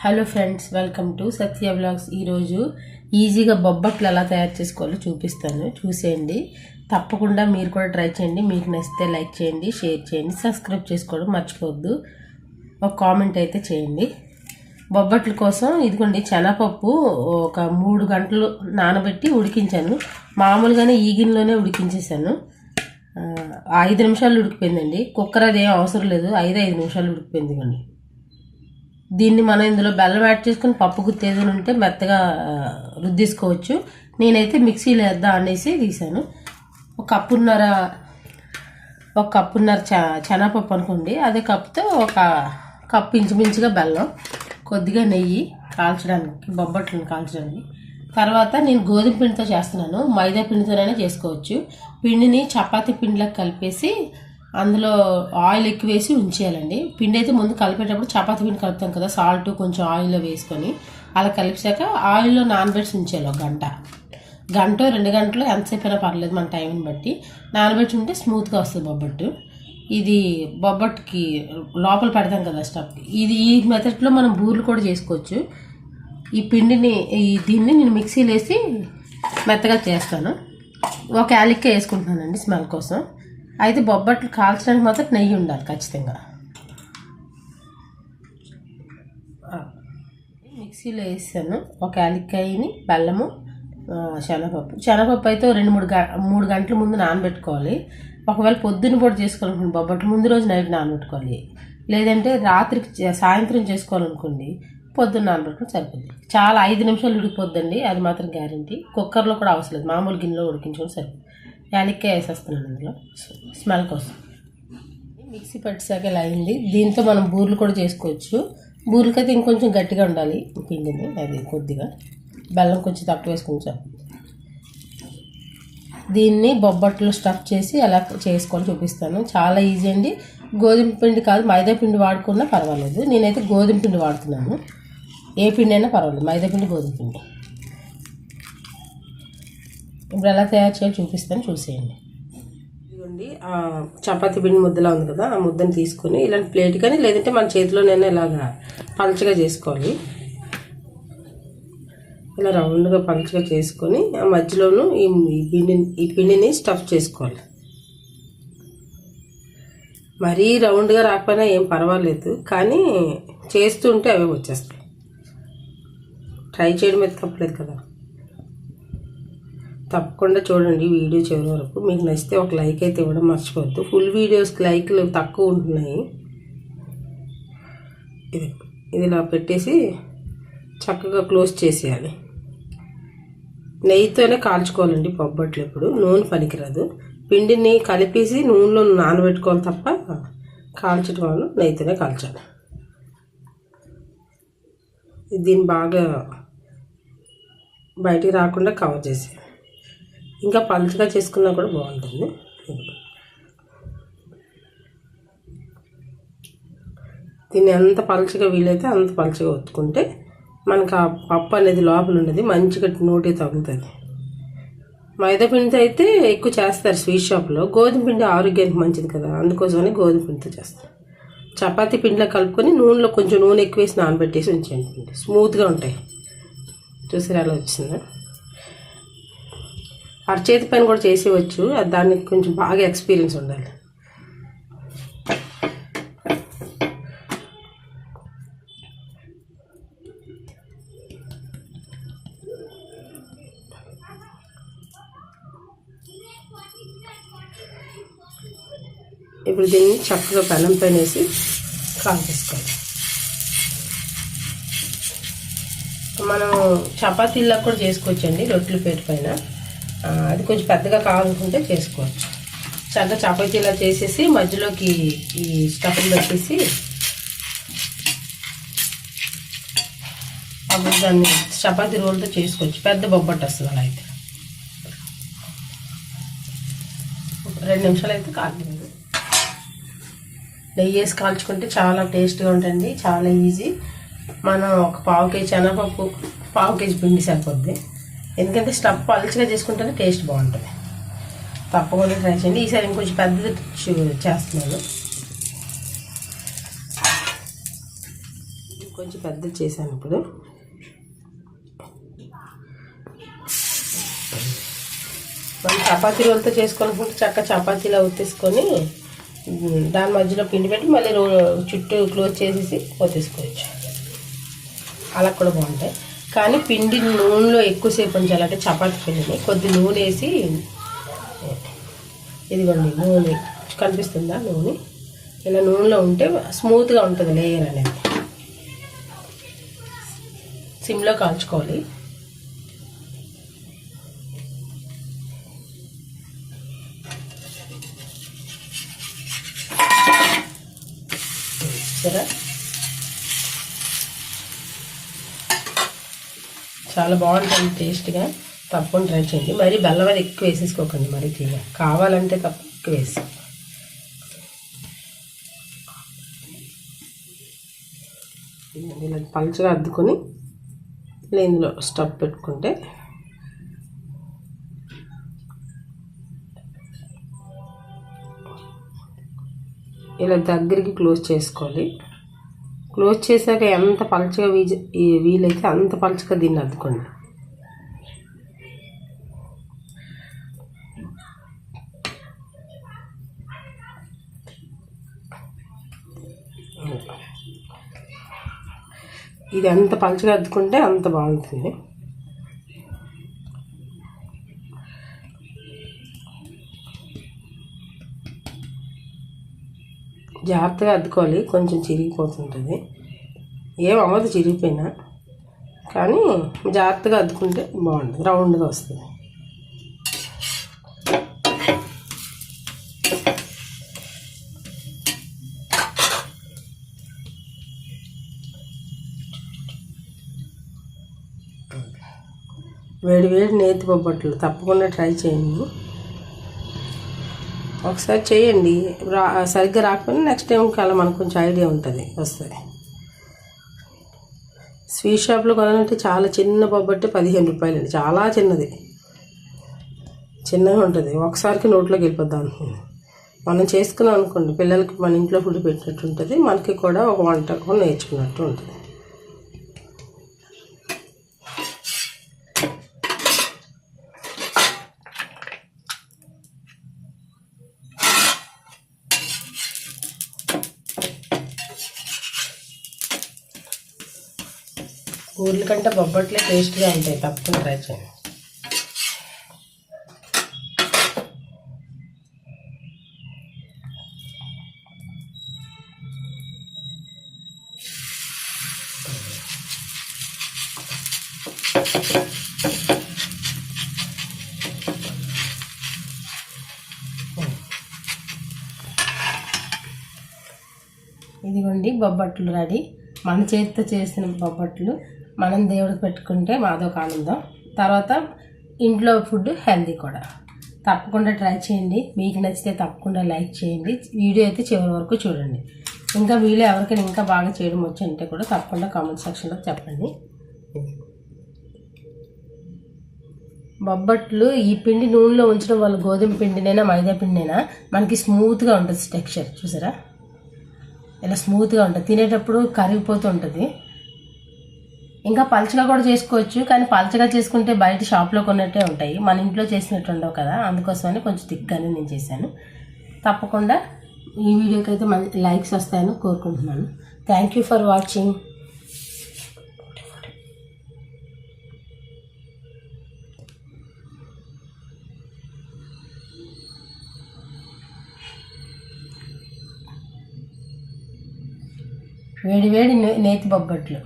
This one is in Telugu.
Hello friends, welcome to Satya vlogs. ఈరోజు ఈజీగా బొబ్బట్లు ఎలా తయారు చేసుకోవాలో చూపిస్తాను, చూసేయండి. తప్పకుండా మీరు కూడా ట్రై చేయండి. మీకు నచ్చితే లైక్ చేయండి, షేర్ చేయండి, సబ్స్క్రైబ్ చేసుకోవడం మర్చిపోవద్దు. ఒక కామెంట్ అయితే చేయండి. బొబ్బట్ల కోసం ఇదిగోండి, శనగపప్పు ఒక 3 గంటలు నానబెట్టి ఉడికించాను. మామూలుగానే ఈ గిన్నెలోనే ఉడికించేసాను. 5 నిమిషాలు ఉడికిపోయిందండి. కుక్కర్ అదేం అవసరం లేదు, 5 నిమిషాలు ఉడికిపోయింది. ఇవ్వండి, దీన్ని మనం ఇందులో బెల్లం యాడ్ చేసుకుని పప్పు గుత్తి ఏదైనా ఉంటే మెత్తగా రుద్దేసుకోవచ్చు. నేనైతే మిక్సీలో వేద్దాం అనేసి తీసాను. ఒక కప్పున్నర శనగపప్పు అనుకోండి. అదే కప్పుతో ఒక కప్పు ఇంచుమించుగా బెల్లం, కొద్దిగా నెయ్యి కాల్చడానికి, బొబ్బట్లను కాల్చడానికి. తర్వాత నేను గోధుమ పిండితో చేస్తున్నాను, మైదా పిండితోనే చేసుకోవచ్చు. పిండిని చపాతీ పిండిలోకి కలిపేసి అందులో ఆయిల్ ఎక్కువ వేసి ఉంచేయాలండి. పిండి అయితే ముందు కలిపేటప్పుడు చపాతీ పిండి కలుపుతాం కదా, సాల్ట్ కొంచెం ఆయిల్లో వేసుకొని అలా కలిపాక ఆయిల్లో నానబెట్టి ఉంచేయాలి. ఒక గంట 2 గంటలు ఎంతసేపు అయినా పర్లేదు, మన టైంని బట్టి నానబెట్టి ఉంటే స్మూత్గా వస్తుంది బొబ్బట్టు. ఇది బొబ్బట్టుకి లోపల పెడతాం కదా స్టఫ్కి. ఈ మెథడ్లో మనం బూరెలు కూడా చేసుకోవచ్చు. ఈ పిండిని దీన్ని నేను మిక్సీలో వేసి మెత్తగా చేస్తాను. ఒక యాలక్కాయ వేసుకుంటున్నానండి స్మెల్ కోసం. అయితే బొబ్బట్లు కాల్చడానికి మాత్రం నెయ్యి ఉండాలి ఖచ్చితంగా. మిక్సీలో వేసాను ఒక యాలక్కాయని, బెల్లము, శనగపప్పు అయితే 2-3 గంటల ముందు నానబెట్టుకోవాలి. ఒకవేళ పొద్దున్న పూట చేసుకోవాలనుకోండి బొబ్బట్లు ముందు రోజు నైట్ నానబెట్టుకోవాలి. లేదంటే సాయంత్రం చేసుకోవాలనుకోండి పొద్దున్న నానబెట్టుకుని సరిపోద్ది. చాలా 5 నిమిషాలు ఉడికిపోద్దండి, అది మాత్రం గ్యారంటీ. కుక్కర్లో కూడా అవసరం లేదు, మామూలు గిన్నెలో ఉడికించుకొని సరిపోద్ది. యాలక్కాయ వేసేస్తున్నాను అందులో స్మెల్ కోసం. మిక్సీ పట్టేసాక ఇలా అయింది. దీంతో మనం బూరెలు కూడా చేసుకోవచ్చు. బూరెలకైతే ఇంకొంచెం గట్టిగా ఉండాలి పిండిని, అది కొద్దిగా బెల్లం కొంచెం తక్కువ వేసుకుంటాం. దీన్ని బొబ్బట్లు స్టఫ్ చేసి ఎలా చేసుకోవాలో చూపిస్తాను. చాలా ఈజీ అండి. గోధుమ పిండి కాదు, మైదా పిండి వాడుకున్నా పర్వాలేదు. నేనైతే గోధుమ పిండి వాడుతున్నాను. ఏ పిండి అయినా పర్వాలేదు, మైదా పిండి, గోధుమ పిండి. ఇప్పుడు ఎలా తయారు చేయాలో చూపిస్తాను, చూసేయండి. ఇదిగోండి, చపాతీ పిండి ముద్దలా ఉంది కదా, ఆ ముద్దను తీసుకొని ఇలాంటి ప్లేట్ కానీ లేదంటే మన చేతిలోనైనా ఇలాగా పలచగా చేసుకోవాలి. ఇలా రౌండ్గా పలచగా చేసుకొని ఆ మధ్యలోనూ ఈ పిండిని స్టఫ్ చేసుకోవాలి. మరీ రౌండ్గా రాకపోయినా ఏం పర్వాలేదు, కానీ చేస్తుంటే అవే వచ్చేస్తాయి. ట్రై చేయడం అయితే తప్పలేదు కదా. తప్పకుండా చూడండి వీడియో చివరి వరకు. మీకు నచ్చితే ఒక లైక్ అయితే ఇవ్వడం మర్చిపోవద్దు. ఫుల్ వీడియోస్కి లైక్లు తక్కువ ఉంటున్నాయి. ఇది ఇలా పెట్టేసి చక్కగా క్లోజ్ చేసేయాలి. నెయ్యితోనే కాల్చుకోవాలండి బొబ్బట్లు. ఎప్పుడు నూనె పనికిరాదు. పిండిని కలిపేసి నూనెలో నానబెట్టుకోవాలి తప్ప కాల్చడం వల్ల నెయ్యితోనే కాల్చాలి. దీన్ని బాగా బయటికి రాకుండా కవర్ చేసేయాలి. ఇంకా పలుచగా చేసుకున్నా కూడా బాగుంటుంది. దీన్ని ఎంత పలుచగా వీలైతే అంత పలుచగా ఒత్తుకుంటే మనకు ఆ పప్పు అనేది లోపల ఉన్నది మంచిగా నోటి తగులుతుంది. మైదా పిండితో అయితే ఎక్కువ చేస్తారు స్వీట్ షాప్లో. గోధుమ పిండి ఆరోగ్యానికి మంచిది కదా, అందుకోసమని గోధుమ పిండితో చేస్తారు. చపాతీ పిండిలో కలుపుకొని నూనెలో కొంచెం నూనె ఎక్కువ వేసి నానబెట్టేసి ఉంచండి, స్మూత్గా ఉంటాయి. చూసారా ఎలా వచ్చిందా? అరచేతి పైన కూడా చేసేవచ్చు, దానికి కొంచెం బాగా ఎక్స్పీరియన్స్ ఉండాలి. ఇప్పుడు దీన్ని చక్కగా పెనం పైన వేసి కాల్చేసుకోవాలి. మనం చపాతీల్లో కూడా చేసుకోవచ్చండి, రొట్టెల పేరు పైన. అది కొంచెం పెద్దగా కావాలనుకుంటే చేసుకోవచ్చు. చక్కగా చపాతీలా చేసేసి మధ్యలోకి ఈ స్టఫ్ పెట్టేసి అప్పుడు దాన్ని చపాతీ రోల్తో చేసుకోవచ్చు. పెద్ద బొబ్బట్టు వస్తుంది. అలా అయితే 2 నిమిషాలు అయితే కాలింది. నెయ్యి వేసి కాల్చుకుంటే చాలా టేస్ట్గా ఉంటుంది, చాలా ఈజీ. మనం ఒక 1/2 కేజీ శనగపప్పు, 1/2 కేజీ పిండి సరిపోద్ది. ఎందుకంటే స్టఫ్ పలుచగా చేసుకుంటేనే టేస్ట్ బాగుంటుంది. తప్పకుండా ట్రై చేయండి. ఈసారి ఇంకొంచెం పెద్దది చేస్తున్నాను. కొంచెం పెద్దది చేశాను. ఇప్పుడు మనం చపాతీ రోల్తో చేసుకోవాలనుకుంటే చక్క చపాతీలా ఉత్తేసుకొని దాని మధ్యలో పిండి పెట్టి మళ్ళీ చుట్టూ క్లోజ్ చేసేసి ఒత్తేసుకోవచ్చు. అలా కూడా బాగుంటాయి. కానీ పిండి నూనెలో ఎక్కువసేపు ఉంచాలంటే చపాతీ పిండిని కొద్ది నూనె వేసి, ఇదిగోండి నూనె కనిపిస్తుందా, నూనె ఇలా నూనెలో ఉంటే స్మూత్గా ఉంటుంది లేయర్ అనేది. సిమ్లో కాల్చుకోవాలి. సరే, చాలా బాగుంటుంది టేస్ట్గా. తప్పకుండా ట్రై చేయండి. మరి బెల్లం అది ఎక్కువ వేసేసుకోకండి, మరి తీయ కావాలంటే తప్ప ఎక్కువ వేసి. ఇలా పలుచగా అద్దుకొని ఇందులో స్టవ్ పెట్టుకుంటే ఇలా దగ్గరికి క్లోజ్ చేసుకోవాలి. క్లోజ్ చేశాక ఎంత పలుచగా వీలైతే అంత పలుచగా దీన్ని అద్దుకోండి. ఇది ఎంత పలుచగా అద్దుకుంటే అంత బాగుంటుంది. జాగ్రత్తగా అద్దుకోవాలి, కొంచెం చిరిగిపోతుంటుంది. ఏం అవ్వదు చిరిగిపోయినా, కానీ జాగ్రత్తగా అద్దుకుంటే బాగుంటుంది, రౌండ్గా వస్తుంది. వేడి వేడి నేతి బొబ్బట్లు తప్పకుండా ట్రై చేయండి. ఒకసారి చేయండి, సరిగ్గా రాకపోయినా నెక్స్ట్ టైం కల్లా మనకు కొంచెం ఐడియా ఉంటుంది, వస్తుంది. స్వీట్ షాప్లో కొనాలంటే చాలా చిన్న బొబ్బట్టు 15 రూపాయలండి, చాలా చిన్నగా ఉంటుంది. ఒకసారికి నోట్లోకి వెళ్ళిపోద్దాం అనుకోండి. మనం చేసుకున్నాం అనుకోండి, పిల్లలకి మన ఇంట్లో ఫుడ్ పెట్టినట్టు ఉంటుంది, మనకి కూడా ఒక వంటకం నేర్చుకున్నట్టు ఉంటుంది. ఊర్ల కంటే బొబ్బట్లే టేస్ట్గా ఉంటాయి, తప్పకుండా ట్రై చేయండి. ఇదిగోండి బొబ్బట్లు రెడీ. మన చేతితో చేసిన బొబ్బట్లు మనం దేవుడికి పెట్టుకుంటే మాదొక ఆనందం. తర్వాత ఇంట్లో ఫుడ్ హెల్తీ కూడా. తప్పకుండా ట్రై చేయండి. మీకు నచ్చితే తప్పకుండా లైక్ చేయండి. వీడియో అయితే చివరి వరకు చూడండి. ఇంకా వీళ్ళు ఎవరికైనా ఇంకా బాగా చేయడం వచ్చంటే కూడా తప్పకుండా కామెంట్ సెక్షన్లో చెప్పండి. బొబ్బట్లు ఈ పిండి నూనెలో ఉంచడం వల్ల గోధుమ పిండినైనా మైదా పిండినైనా మనకి స్మూత్గా ఉంటుంది. టెక్స్చర్ చూసారా, ఇలా స్మూత్గా ఉంటుంది. తినేటప్పుడు కరిగిపోతూ ఉంటుంది. ఇంకా పలచగా కూడా చేసుకోవచ్చు, కానీ పలచగా చేసుకుంటే బయట షాప్లో కొన్నట్టే ఉంటాయి, మన ఇంట్లో చేసినట్టు ఉండవు కదా. అందుకోసమని కొంచెం థిక్గానే నేను చేశాను. తప్పకుండా ఈ వీడియోకి అయితే మంచి లైక్స్ వస్తాయని కోరుకుంటున్నాను. Thank you for watching. వేడి వేడి నేతి బొబ్బట్లు.